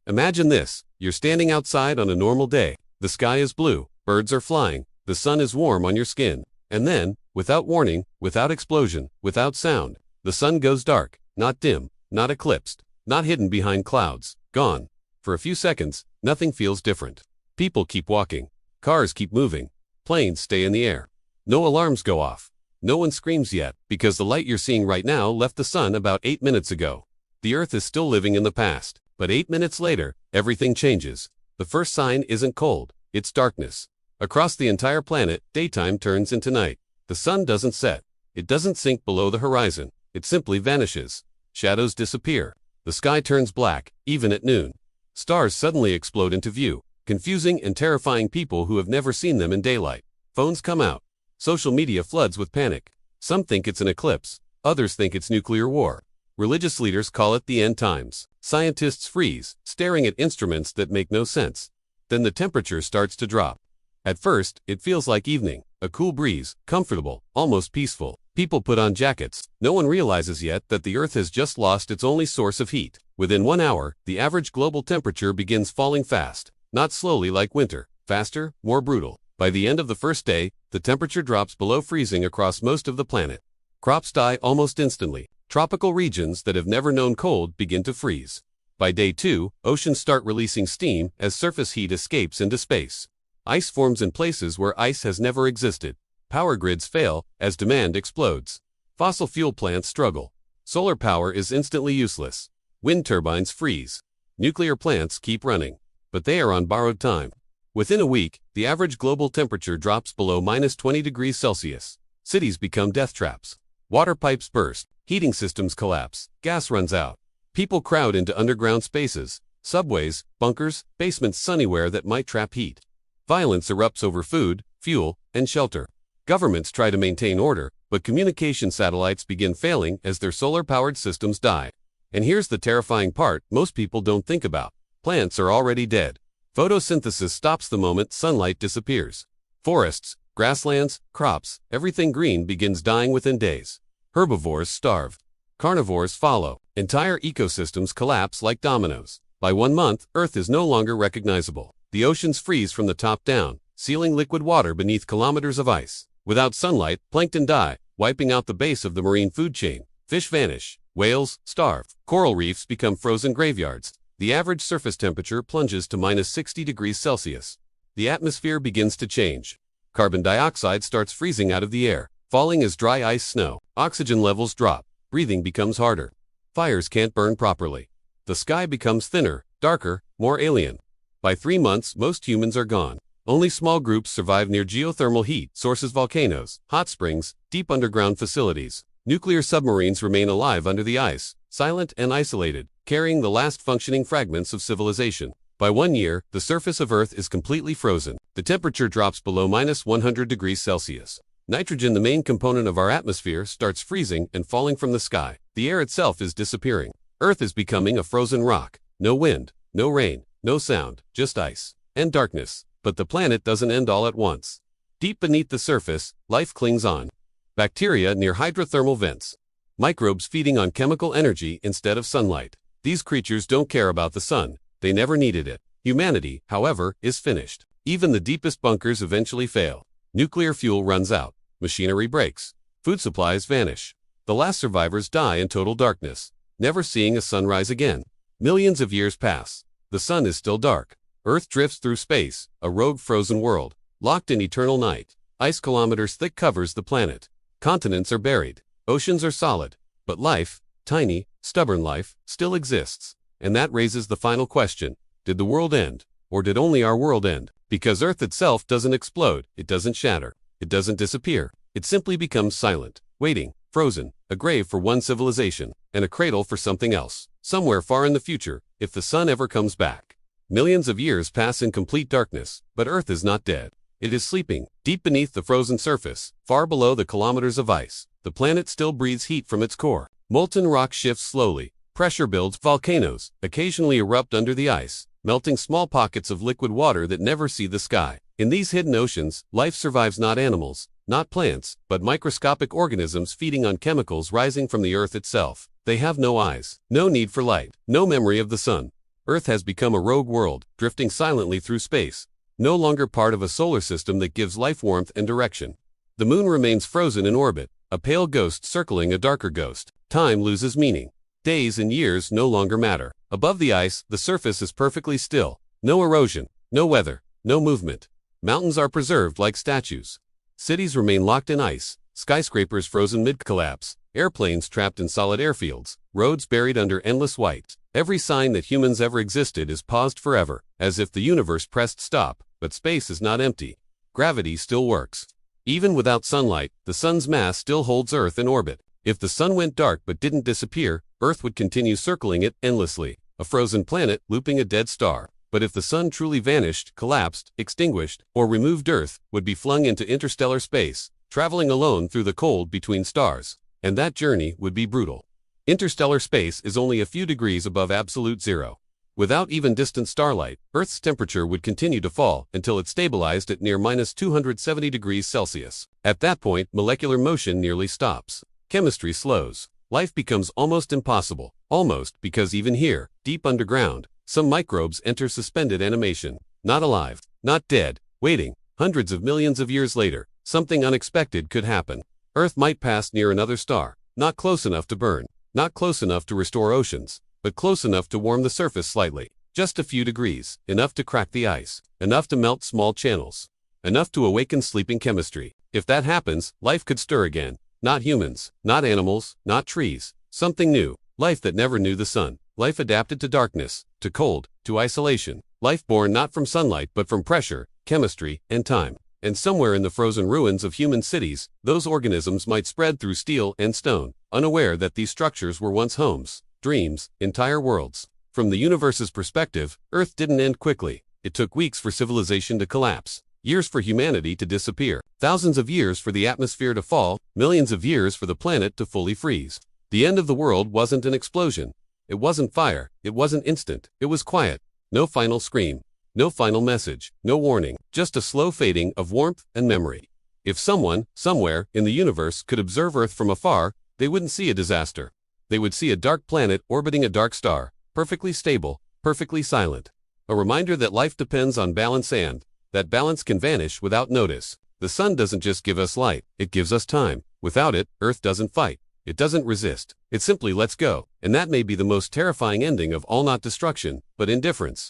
Imagine this, you're standing outside on a normal day. The sky is blue, birds are flying, the sun is warm on your skin. And then, without warning, without explosion, without sound, the sun goes dark, not dim, not eclipsed, not hidden behind clouds, gone. For a few seconds, nothing feels different. People keep walking. Cars keep moving. Planes stay in the air. No alarms go off. No one screams yet, because the light you're seeing right now left the sun about 8 minutes ago. The Earth is still living in the past, but 8 minutes later, everything changes. The first sign isn't cold, it's darkness. Across the entire planet, daytime turns into night. The sun doesn't set. It doesn't sink below the horizon. It simply vanishes. Shadows disappear. The sky turns black, even at noon. Stars suddenly explode into view, confusing and terrifying people who have never seen them in daylight. Phones come out. Social media floods with panic. Some think it's an eclipse. Others think it's nuclear war. Religious leaders call it the end times. Scientists freeze, staring at instruments that make no sense. Then the temperature starts to drop. At first, it feels like evening, a cool breeze, comfortable, almost peaceful. People put on jackets. No one realizes yet that the Earth has just lost its only source of heat. Within 1 hour, the average global temperature begins falling fast. Not slowly like winter, faster, more brutal. By the end of the first day, the temperature drops below freezing across most of the planet. Crops die almost instantly. Tropical regions that have never known cold begin to freeze. By day 2, oceans start releasing steam as surface heat escapes into space. Ice forms in places where ice has never existed. Power grids fail as demand explodes. Fossil fuel plants struggle. Solar power is instantly useless. Wind turbines freeze. Nuclear plants keep running. But they are on borrowed time. Within a week, the average global temperature drops below -20 degrees Celsius. Cities become death traps. Water pipes burst. Heating systems collapse. Gas runs out. People crowd into underground spaces, subways, bunkers, basements, anywhere that might trap heat. Violence erupts over food, fuel, and shelter. Governments try to maintain order, but communication satellites begin failing as their solar-powered systems die. And here's the terrifying part most people don't think about. Plants are already dead. Photosynthesis stops the moment sunlight disappears. Forests, grasslands, crops, everything green begins dying within days. Herbivores starve. Carnivores follow. Entire ecosystems collapse like dominoes. By 1 month, Earth is no longer recognizable. The oceans freeze from the top down, sealing liquid water beneath kilometers of ice. Without sunlight, plankton die, wiping out the base of the marine food chain. Fish vanish. Whales starve. Coral reefs become frozen graveyards. The average surface temperature plunges to -60 degrees Celsius. The atmosphere begins to change. Carbon dioxide starts freezing out of the air, falling as dry ice snow. Oxygen levels drop. Breathing becomes harder. Fires can't burn properly. The sky becomes thinner, darker, more alien. By 3 months, most humans are gone. Only small groups survive near geothermal heat sources, volcanoes, hot springs, deep underground facilities. Nuclear submarines remain alive under the ice, silent and isolated, carrying the last functioning fragments of civilization. By 1 year, the surface of Earth is completely frozen. The temperature drops below -100 degrees Celsius. Nitrogen, the main component of our atmosphere, starts freezing and falling from the sky. The air itself is disappearing. Earth is becoming a frozen rock. No wind, no rain, no sound, just ice and darkness. But the planet doesn't end all at once. Deep beneath the surface, life clings on. Bacteria near hydrothermal vents. Microbes feeding on chemical energy instead of sunlight. These creatures don't care about the sun. They never needed it. Humanity, however, is finished. Even the deepest bunkers eventually fail. Nuclear fuel runs out. Machinery breaks. Food supplies vanish. The last survivors die in total darkness, never seeing a sunrise again. Millions of years pass. The sun is still dark. Earth drifts through space, a rogue frozen world, locked in eternal night. Ice kilometers thick covers the planet. Continents are buried. Oceans are solid. But life, tiny, stubborn life, still exists. And that raises the final question. Did the world end? Or did only our world end? Because Earth itself doesn't explode, it doesn't shatter. It doesn't disappear. It simply becomes silent, waiting, frozen, a grave for one civilization, and a cradle for something else, somewhere far in the future, if the sun ever comes back. Millions of years pass in complete darkness, but Earth is not dead. It is sleeping, deep beneath the frozen surface, far below the kilometers of ice. The planet still breathes heat from its core. Molten rock shifts slowly. Pressure builds. Volcanoes occasionally erupt under the ice, melting small pockets of liquid water that never see the sky. In these hidden oceans, life survives, not animals, not plants, but microscopic organisms feeding on chemicals rising from the Earth itself. They have no eyes, no need for light, no memory of the sun. Earth has become a rogue world, drifting silently through space, no longer part of a solar system that gives life warmth and direction. The moon remains frozen in orbit, a pale ghost circling a darker ghost. Time loses meaning. Days and years no longer matter. Above the ice, the surface is perfectly still. No erosion, no weather, no movement. Mountains are preserved like statues. Cities remain locked in ice, skyscrapers frozen mid-collapse, airplanes trapped in solid airfields, roads buried under endless white. Every sign that humans ever existed is paused forever, as if the universe pressed stop, but space is not empty. Gravity still works. Even without sunlight, the sun's mass still holds Earth in orbit. If the sun went dark but didn't disappear, Earth would continue circling it endlessly, a frozen planet looping a dead star. But if the sun truly vanished, collapsed, extinguished, or removed, Earth would be flung into interstellar space, traveling alone through the cold between stars. And that journey would be brutal. Interstellar space is only a few degrees above absolute zero. Without even distant starlight, Earth's temperature would continue to fall until it stabilized at near -270 degrees Celsius. At that point, molecular motion nearly stops. Chemistry slows. Life becomes almost impossible. Almost because even here, deep underground, some microbes enter suspended animation. Not alive, not dead, waiting. Hundreds of millions of years later, something unexpected could happen. Earth might pass near another star, not close enough to burn, not close enough to restore oceans, but close enough to warm the surface slightly. Just a few degrees, enough to crack the ice, enough to melt small channels, enough to awaken sleeping chemistry. If that happens, life could stir again. Not humans, not animals, not trees. Something new. Life that never knew the sun. Life adapted to darkness, to cold, to isolation. Life born not from sunlight but from pressure, chemistry, and time. And somewhere in the frozen ruins of human cities, those organisms might spread through steel and stone, unaware that these structures were once homes, dreams, entire worlds. From the universe's perspective, Earth didn't end quickly. It took weeks for civilization to collapse, years for humanity to disappear, thousands of years for the atmosphere to fall, millions of years for the planet to fully freeze. The end of the world wasn't an explosion. It wasn't fire. It wasn't instant. It was quiet. No final scream. No final message. No warning. Just a slow fading of warmth and memory. If someone, somewhere, in the universe could observe Earth from afar, they wouldn't see a disaster. They would see a dark planet orbiting a dark star, perfectly stable, perfectly silent. A reminder that life depends on balance and that balance can vanish without notice. The sun doesn't just give us light, it gives us time. Without it, Earth doesn't fight. It doesn't resist. It simply lets go. And that may be the most terrifying ending of all, not destruction, but indifference.